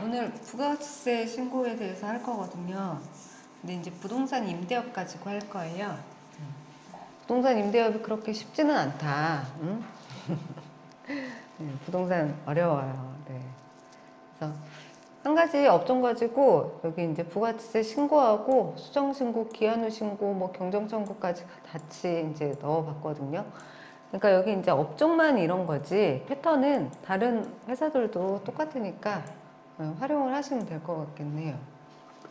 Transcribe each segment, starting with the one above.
오늘 부가세 신고에 대해서 할 거거든요. 근데 이제 부동산 임대업 가지고 할 거예요. 부동산 임대업이 그렇게 쉽지는 않다. 응? 네, 부동산 어려워요. 네. 그래서 한 가지 업종 가지고 여기 이제 부가세 신고하고 수정신고, 기한후 신고, 뭐 경정청구까지 같이 이제 넣어봤거든요. 그러니까 여기 이제 업종만 이런 거지 패턴은 다른 회사들도 똑같으니까 활용을 하시면 될 것 같겠네요.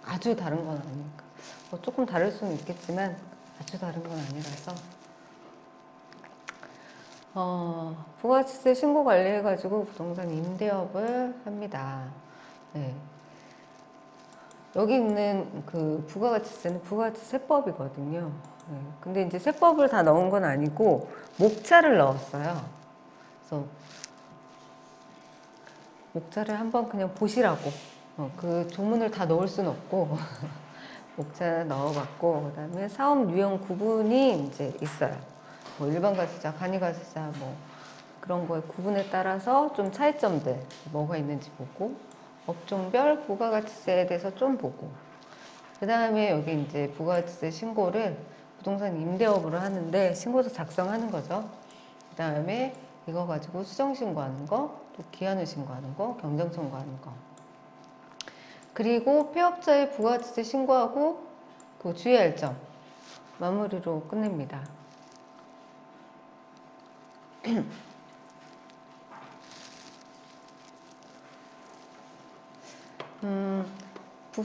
아주 다른 건 아니니까. 뭐 조금 다를 수는 있겠지만 아주 다른 건 아니라서. 부가세 신고 관리해가지고 부동산 임대업을 합니다. 네. 여기 있는 그 부가가치세는 부가가치세법이거든요. 네. 근데 이제 세법을 다 넣은 건 아니고 목차를 넣었어요. 그래서 목차를 한번 그냥 보시라고. 그 조문을 다 넣을 수는 없고 목차 넣어봤고, 그 다음에 사업 유형 구분이 이제 있어요. 뭐 일반 과세자, 간이 과세자, 뭐 그런 거에 구분에 따라서 좀 차이점들 뭐가 있는지 보고, 업종별 부가가치세에 대해서 좀 보고, 그 다음에 여기 이제 부가가치세 신고를 부동산 임대업으로 하는데 신고서 작성하는 거죠. 그 다음에 이거 가지고 수정신고하는 거, 또 기한후 신고하는 거, 경정청구하는 거. 그리고 폐업자의 부가가치세 신고하고 그 주의할 점 마무리로 끝냅니다. 부,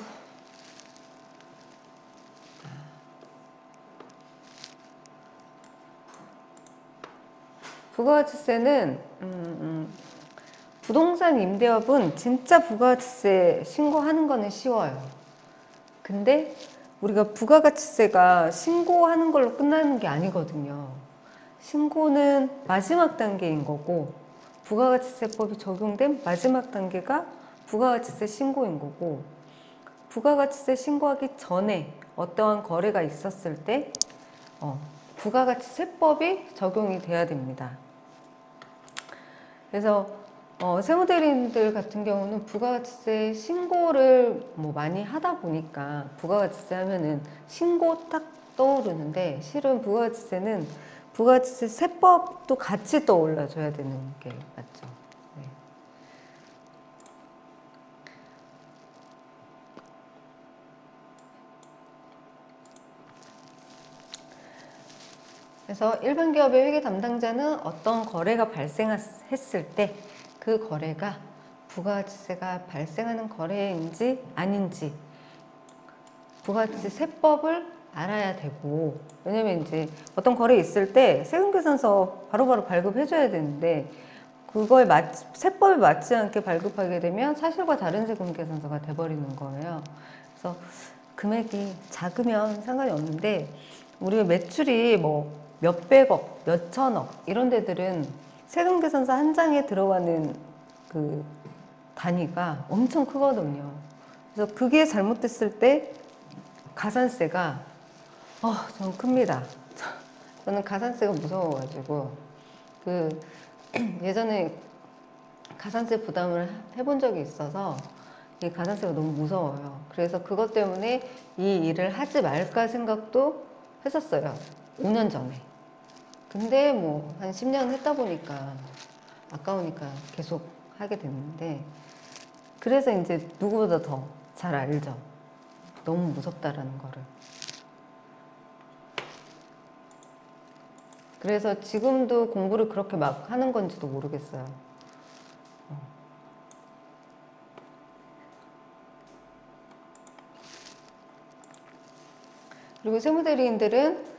부가가치세는 부동산 임대업은 진짜 부가가치세 신고하는 거는 쉬워요. 근데 우리가 부가가치세가 신고하는 걸로 끝나는 게 아니거든요. 신고는 마지막 단계인 거고, 부가가치세법이 적용된 마지막 단계가 부가가치세 신고인 거고, 부가가치세 신고하기 전에 어떠한 거래가 있었을 때 부가가치세법이 적용이 돼야 됩니다. 그래서 세무대리인들 같은 경우는 부가가치세 신고를 뭐 많이 하다 보니까 부가가치세 하면은 신고 딱 떠오르는데, 실은 부가가치세는 부가가치세 세법도 같이 떠올라줘야 되는 게 맞죠. 네. 그래서 일반 기업의 회계 담당자는 어떤 거래가 발생했을 때 그 거래가 부가가치세가 발생하는 거래인지 아닌지 부가가치세 세법을 알아야 되고, 왜냐면 이제 어떤 거래 있을 때 세금계산서 바로바로 발급해줘야 되는데 그거에 세법에 맞지 않게 발급하게 되면 사실과 다른 세금계산서가 돼버리는 거예요. 그래서 금액이 작으면 상관이 없는데, 우리가 매출이 뭐 몇백억, 몇천억 이런 데들은 세금계산서 한 장에 들어가는 그 단위가 엄청 크거든요. 그래서 그게 잘못됐을 때 가산세가 좀 큽니다. 저는 가산세가 무서워가지고 그 예전에 가산세 부담을 해본 적이 있어서 이 가산세가 너무 무서워요. 그래서 그것 때문에 이 일을 하지 말까 생각도 했었어요. 5년 전에. 근데 뭐 한 10년 했다 보니까 아까우니까 계속 하게 됐는데, 그래서 이제 누구보다 더 잘 알죠. 너무 무섭다라는 거를. 그래서 지금도 공부를 그렇게 막 하는 건지도 모르겠어요. 그리고 세무대리인들은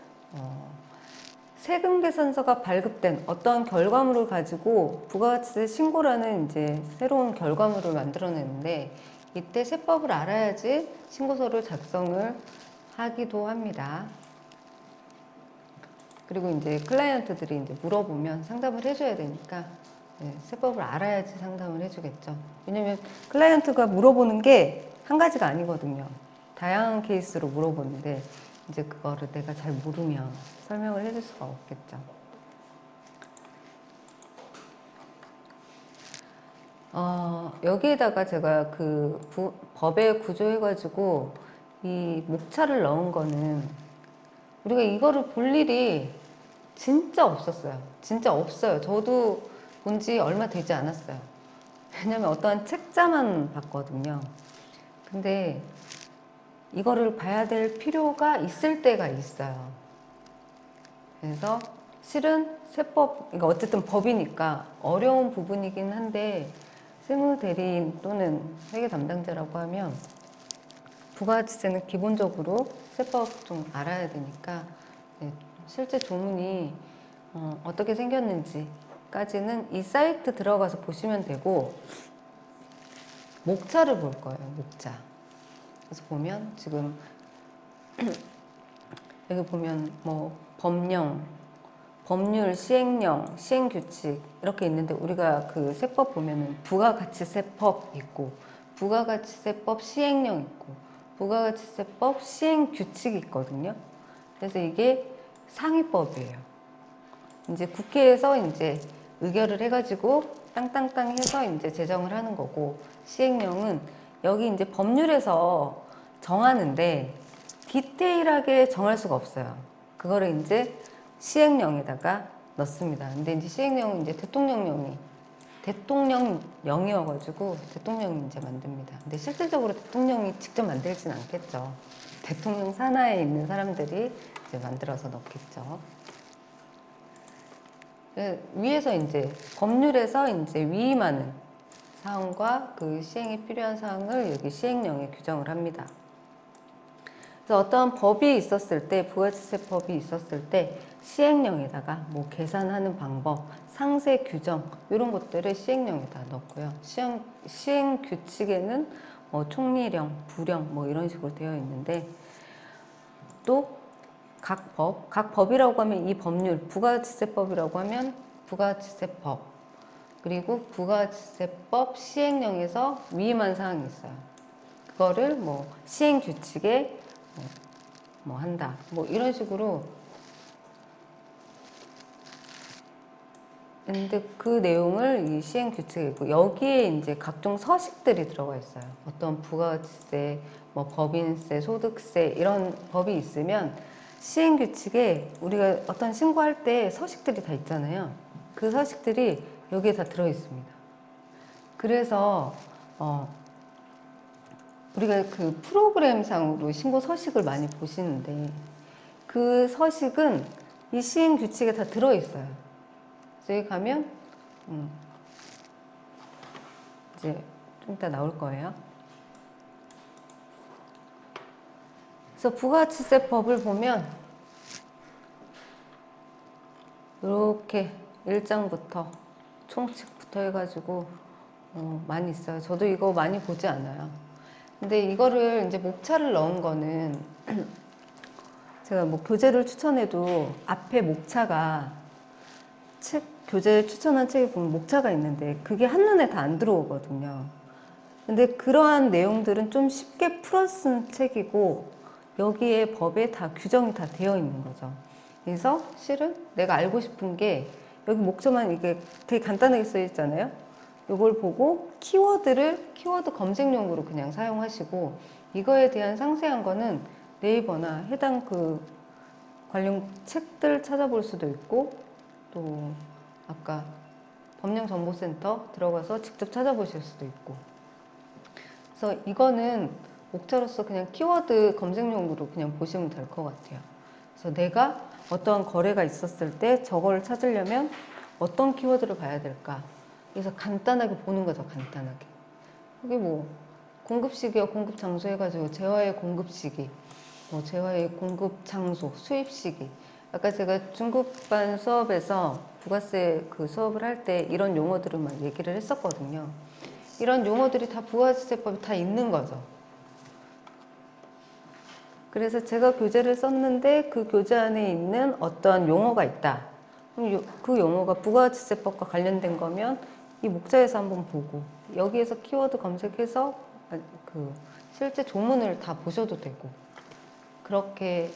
세금계산서가 발급된 어떠한 결과물을 가지고 부가가치세 신고라는 이제 새로운 결과물을 만들어내는데, 이때 세법을 알아야지 신고서를 작성을 하기도 합니다. 그리고 이제 클라이언트들이 이제 물어보면 상담을 해줘야 되니까 세법을 알아야지 상담을 해주겠죠. 왜냐면 클라이언트가 물어보는 게 한 가지가 아니거든요. 다양한 케이스로 물어보는데 이제 그거를 내가 잘 모르면 설명을 해줄 수가 없겠죠. 여기에다가 제가 법에 구조해가지고 이 목차를 넣은 거는 우리가 이거를 볼 일이 진짜 없었어요. 진짜 없어요. 저도 본 지 얼마 되지 않았어요. 왜냐면 어떠한 책자만 봤거든요. 근데 이거를 봐야 될 필요가 있을 때가 있어요. 그래서 실은 세법, 그러니까 어쨌든 법이니까 어려운 부분이긴 한데 실무대리인 또는 회계 담당자라고 하면 부가가치세는 기본적으로 세법 좀 알아야 되니까 실제 조문이 어떻게 생겼는지까지는 이 사이트 들어가서 보시면 되고 목차를 볼 거예요. 목차. 그래서 보면 지금 여기 보면 뭐 법령, 법률, 시행령, 시행규칙 이렇게 있는데 우리가 그 세법 보면은 부가가치세법 있고 부가가치세법 시행령 있고 부가가치세법 시행규칙이 있거든요. 그래서 이게 상위법이에요. 이제 국회에서 이제 의결을 해가지고 땅땅땅 해서 이제 제정을 하는 거고 시행령은 여기 이제 법률에서 정하는데 디테일하게 정할 수가 없어요. 그거를 이제 시행령에다가 넣습니다. 근데 이제 시행령은 이제 대통령령이어가지고 대통령이 이제 만듭니다. 근데 실질적으로 대통령이 직접 만들진 않겠죠. 대통령 산하에 있는 사람들이 이제 만들어서 넣겠죠. 위에서 이제 법률에서 이제 위임하는 사항과 그 시행에 필요한 사항을 여기 시행령에 규정을 합니다. 그래서 어떤 법이 있었을 때, 부가가치세법이 있었을 때 시행령에다가 뭐 계산하는 방법, 상세 규정 이런 것들을 시행령에다 넣고요. 시행 규칙에는 뭐 총리령, 부령 뭐 이런 식으로 되어 있는데 또 각 법이라고 하면 이 법률, 부가가치세법이라고 하면 부가가치세법, 그리고 부가가치세법 시행령에서 위임한 사항이 있어요. 그거를 뭐 시행규칙에 뭐 한다. 뭐 이런 식으로. 근데 그 내용을 이 시행규칙에 있고 여기에 이제 각종 서식들이 들어가 있어요. 어떤 부가가치세, 뭐 법인세, 소득세 이런 법이 있으면 시행규칙에 우리가 어떤 신고할 때 서식들이 다 있잖아요. 그 서식들이 여기에 다 들어 있습니다. 그래서 우리가 그 프로그램상으로 신고 서식을 많이 보시는데 그 서식은 이 시행규칙에 다 들어 있어요. 여기 가면 이제 좀 이따 나올 거예요. 그래서 부가가치세법을 보면 이렇게 1장부터 총칙부터 해가지고 많이 있어요. 저도 이거 많이 보지 않아요. 근데 이거를 이제 목차를 넣은 거는 제가 뭐 교재를 추천해도 앞에 목차가 교재 추천한 책에 보면 목차가 있는데 그게 한눈에 다 안 들어오거든요. 근데 그러한 내용들은 좀 쉽게 풀어 쓴 책이고 여기에 법에 다 규정이 다 되어 있는 거죠. 그래서 실은 내가 알고 싶은 게 여기 목차만 이게 되게 간단하게 써 있잖아요. 이걸 보고 키워드 검색용으로 그냥 사용하시고 이거에 대한 상세한 거는 네이버나 해당 그 관련 책들 찾아볼 수도 있고 또 아까 법령정보센터 들어가서 직접 찾아보실 수도 있고. 그래서 이거는 목차로서 그냥 키워드 검색용으로 그냥 보시면 될 것 같아요. 그래서 내가 어떤 거래가 있었을 때 저걸 찾으려면 어떤 키워드를 봐야 될까? 그래서 간단하게 보는 거죠, 간단하게. 이게 뭐 공급시기와 공급장소 해가지고 재화의 공급시기, 뭐 재화의 공급장소, 수입시기. 아까 제가 중급반 수업에서 부가세 그 수업을 할 때 이런 용어들을 막 얘기를 했었거든요. 이런 용어들이 다 부가세법에 다 있는 거죠. 그래서 제가 교재를 썼는데 그 교재 안에 있는 어떤 용어가 있다. 그럼 그 용어가 부가세법과 관련된 거면 이 목차에서 한번 보고 여기에서 키워드 검색해서 그 실제 조문을 다 보셔도 되고 그렇게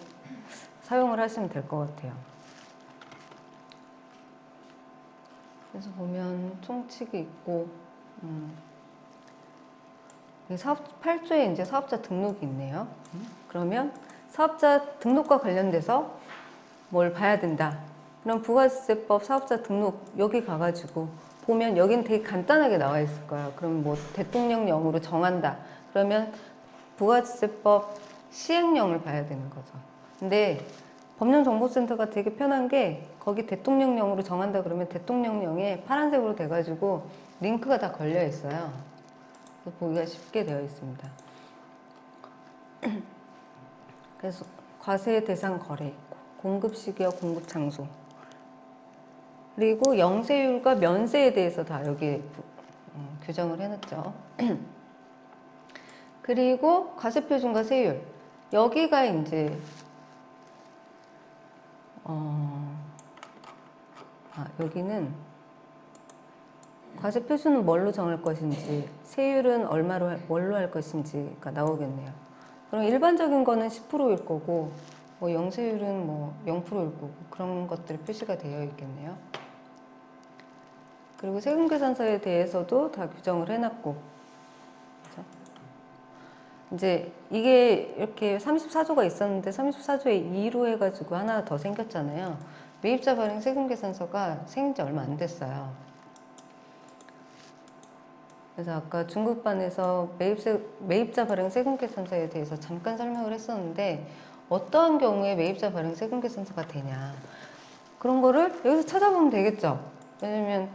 사용을 하시면 될 것 같아요. 그래서 보면 총칙이 있고 사업 8조에 이제 사업자 등록이 있네요. 그러면 사업자 등록과 관련돼서 뭘 봐야 된다. 그럼 부가세법 사업자 등록 여기 가가지고 보면 여기는 되게 간단하게 나와 있을 거예요. 그럼 뭐 대통령령으로 정한다. 그러면 부가세법 시행령을 봐야 되는 거죠. 근데 법령정보센터가 되게 편한 게 거기 대통령령으로 정한다 그러면 대통령령에 파란색으로 돼가지고 링크가 다 걸려 있어요. 그래서 보기가 쉽게 되어 있습니다. 그래서 과세 대상 거래 있고 공급 시기와 공급 장소 그리고 영세율과 면세에 대해서 다 여기 규정을 해놨죠. 그리고 과세표준과 세율 여기가 이제 여기는 과세표준은 뭘로 정할 것인지 세율은 뭘로 할 것인지가 나오겠네요. 그럼 일반적인 거는 10%일 거고 뭐 영세율은 뭐 0%일 거고 그런 것들이 표시가 되어 있겠네요. 그리고 세금계산서에 대해서도 다 규정을 해놨고 그렇죠? 이제 이게 이렇게 34조가 있었는데 34조에 2로 해가지고 하나 더 생겼잖아요. 매입자 발행 세금계산서가 생긴 지 얼마 안 됐어요. 그래서 아까 중급반에서 매입자 발행 세금계산서에 대해서 잠깐 설명을 했었는데 어떠한 경우에 매입자 발행 세금계산서가 되냐 그런 거를 여기서 찾아보면 되겠죠. 왜냐면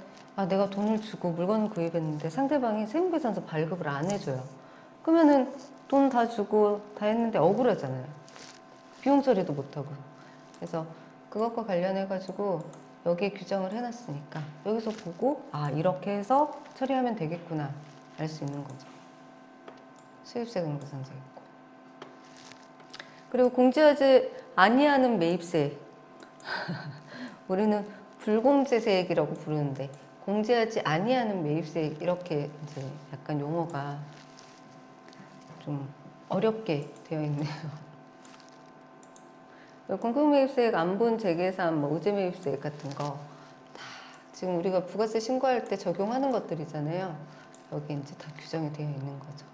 내가 돈을 주고 물건을 구입했는데 상대방이 세금계산서 발급을 안 해줘요. 그러면은 돈 다 주고 다 했는데 억울하잖아요. 비용 처리도 못하고. 그래서 그것과 관련해 가지고 여기에 규정을 해놨으니까 여기서 보고 이렇게 해서 처리하면 되겠구나 알 수 있는 거죠. 수입세금 계산서 있고 그리고 공제하지 아니하는 매입세 우리는 불공제세액이라고 부르는데 공제하지 아니하는 매입세액 이렇게 이제 약간 용어가 좀 어렵게 되어 있네요. 공급매입세액, 안분 재계산, 뭐 의제매입세액 같은 거 다 지금 우리가 부가세 신고할 때 적용하는 것들이잖아요. 여기 이제 다 규정이 되어 있는 거죠.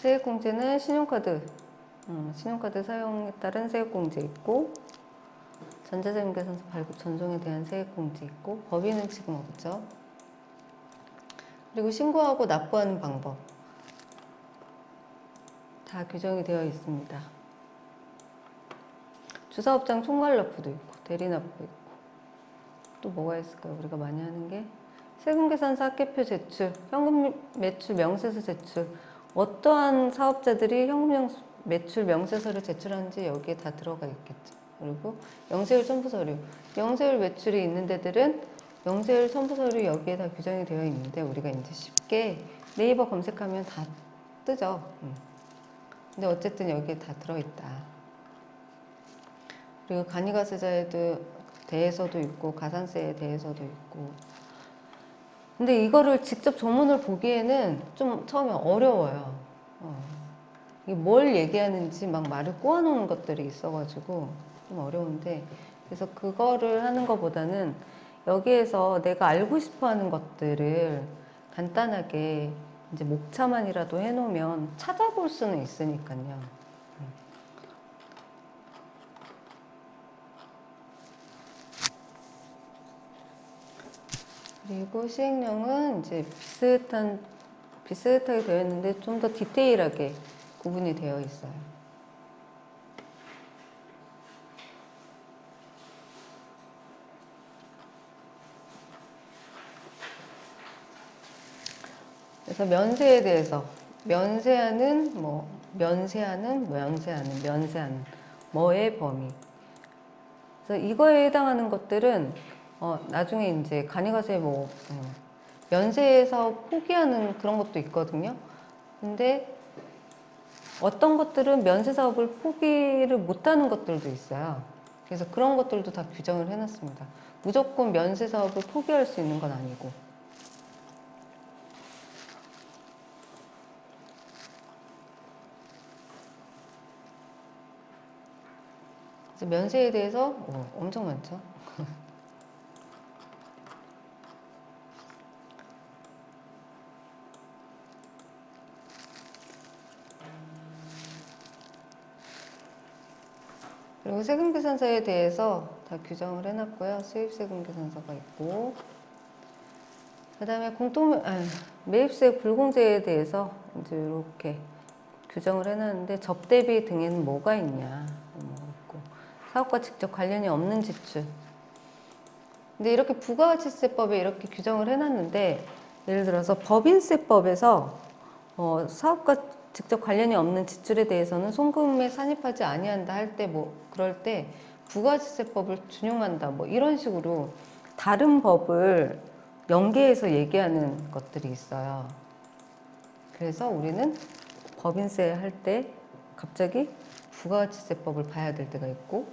세액공제는 신용카드 사용에 따른 세액공제 있고 전자세금계산서 발급 전송에 대한 세액공제 있고 법인은 지금 없죠. 그리고 신고하고 납부하는 방법 다 규정이 되어 있습니다. 주사업장 총괄납부도 있고 대리납부 있고 또 뭐가 있을까요? 우리가 많이 하는 게 세금계산서 합계표 제출, 현금 매출 명세서 제출 어떠한 사업자들이 현금 매출 명세서를 제출하는지 여기에 다 들어가 있겠죠. 그리고 영세율 첨부서류 영세율 매출이 있는 데들은 영세율 첨부서류 여기에 다 규정이 되어 있는데 우리가 이제 쉽게 네이버 검색하면 다 뜨죠. 근데 어쨌든 여기에 다 들어있다. 그리고 간이가세자에 대해서도 있고 가산세에 대해서도 있고 근데 이거를 직접 조문을 보기에는 좀 처음에 어려워요. 이게 뭘 얘기하는지 막 말을 꼬아놓은 것들이 있어가지고 좀 어려운데 그래서 그거를 하는 것보다는 여기에서 내가 알고 싶어 하는 것들을 간단하게 이제 목차만이라도 해놓으면 찾아볼 수는 있으니까요. 그리고 시행령은 이제 비슷하게 되어 있는데 좀 더 디테일하게 구분이 되어 있어요. 그래서 면세에 대해서 면세하는 뭐의 범위. 그래서 이거에 해당하는 것들은 나중에 이제 간이가세 면세에서 포기하는 그런 것도 있거든요. 근데 어떤 것들은 면세 사업을 포기를 못하는 것들도 있어요. 그래서 그런 것들도 다 규정을 해놨습니다. 무조건 면세 사업을 포기할 수 있는 건 아니고. 그래서 면세에 대해서 엄청 많죠. 그리고 세금계산서에 대해서 다 규정을 해놨고요. 수입세금계산서가 있고, 그 다음에 매입세 불공제에 대해서 이제 이렇게 규정을 해놨는데, 접대비 등에는 뭐가 있냐, 뭐 있고, 사업과 직접 관련이 없는 지출. 근데 이렇게 부가가치세법에 이렇게 규정을 해놨는데, 예를 들어서 법인세법에서 사업과 직접 관련이 없는 지출에 대해서는 송금에 산입하지 아니한다 할 때 뭐 그럴 때 부가가치세법을 준용한다 뭐 이런 식으로 다른 법을 연계해서 얘기하는 것들이 있어요. 그래서 우리는 법인세 할 때 갑자기 부가가치세법을 봐야 될 때가 있고,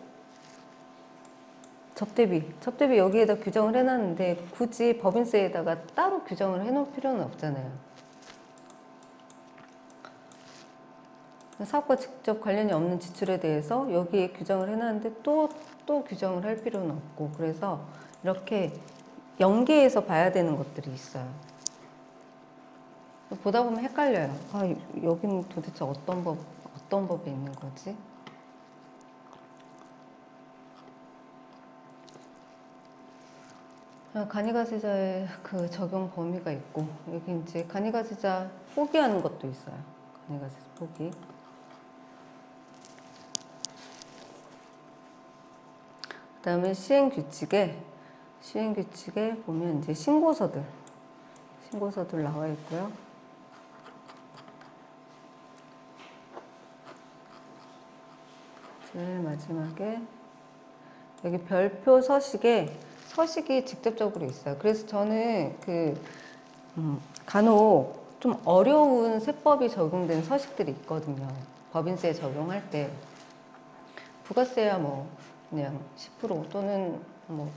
접대비 여기에다 규정을 해놨는데 굳이 법인세에다가 따로 규정을 해놓을 필요는 없잖아요. 사업과 직접 관련이 없는 지출에 대해서 여기에 규정을 해놨는데 또 규정을 할 필요는 없고, 그래서 이렇게 연계해서 봐야 되는 것들이 있어요. 보다 보면 헷갈려요. 아, 여기는 도대체 어떤 법에 있는 거지? 간이가세자의 그 적용 범위가 있고, 여기 이제 간이가세자 포기하는 것도 있어요. 간이가세자 포기. 그 다음에 시행규칙에 보면 이제 신고서들 나와 있고요. 제일 마지막에 여기 별표 서식이 직접적으로 있어요. 그래서 저는 간혹 좀 어려운 세법이 적용된 서식들이 있거든요. 법인세 적용할 때 부가세야 뭐 그냥 10% 또는 뭐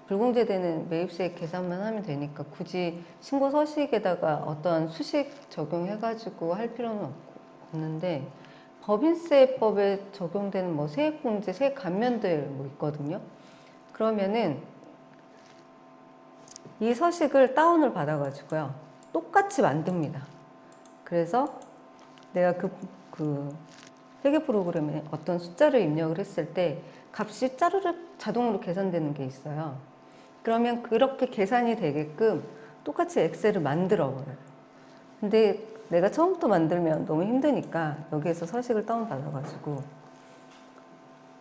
불공제되는 매입세 계산만 하면 되니까 굳이 신고 서식에다가 어떤 수식 적용해가지고 할 필요는 없는데, 법인세법에 적용되는 뭐 세액공제, 세액 감면들 뭐 있거든요. 그러면은 이 서식을 다운을 받아가지고요, 똑같이 만듭니다. 그래서 내가 그 회계 프로그램에 어떤 숫자를 입력을 했을 때 값이 짜르륵 자동으로 계산되는 게 있어요. 그러면 그렇게 계산이 되게끔 똑같이 엑셀을 만들어 버려요. 근데 내가 처음부터 만들면 너무 힘드니까 여기에서 서식을 다운 받아가지고,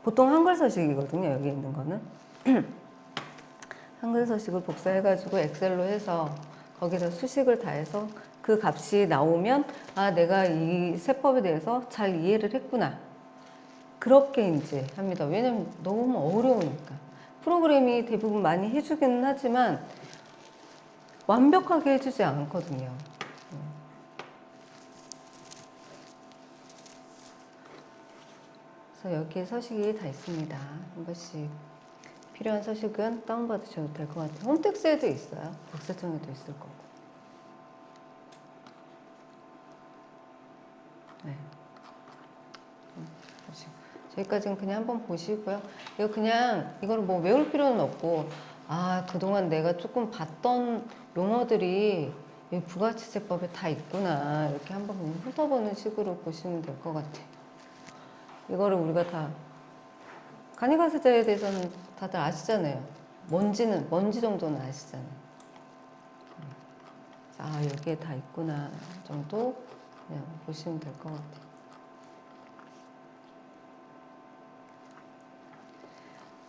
보통 한글 서식이거든요, 여기 있는 거는. 한글 서식을 복사해가지고 엑셀로 해서 거기서 수식을 다 해서 그 값이 나오면, 아, 내가 이 세법에 대해서 잘 이해를 했구나, 그렇게 이제 합니다. 왜냐면 너무 어려우니까. 프로그램이 대부분 많이 해주기는 하지만 완벽하게 해주지 않거든요. 그래서 여기에 서식이 다 있습니다. 한 번씩 필요한 서식은 다운받으셔도 될 것 같아요. 홈택스에도 있어요. 국세청에도 있을 거고. 네. 저기까지는 그냥 한번 보시고요. 이거를 뭐 외울 필요는 없고, 아, 그동안 내가 조금 봤던 용어들이 이 부가가치세법에 다 있구나, 이렇게 한번 그냥 훑어보는 식으로 보시면 될 것 같아요. 이거를 우리가 다 간이가세자에 대해서는 다들 아시잖아요. 뭔지 정도는 아시잖아요. 아, 여기에 다 있구나 정도 그냥 보시면 될 것 같아요.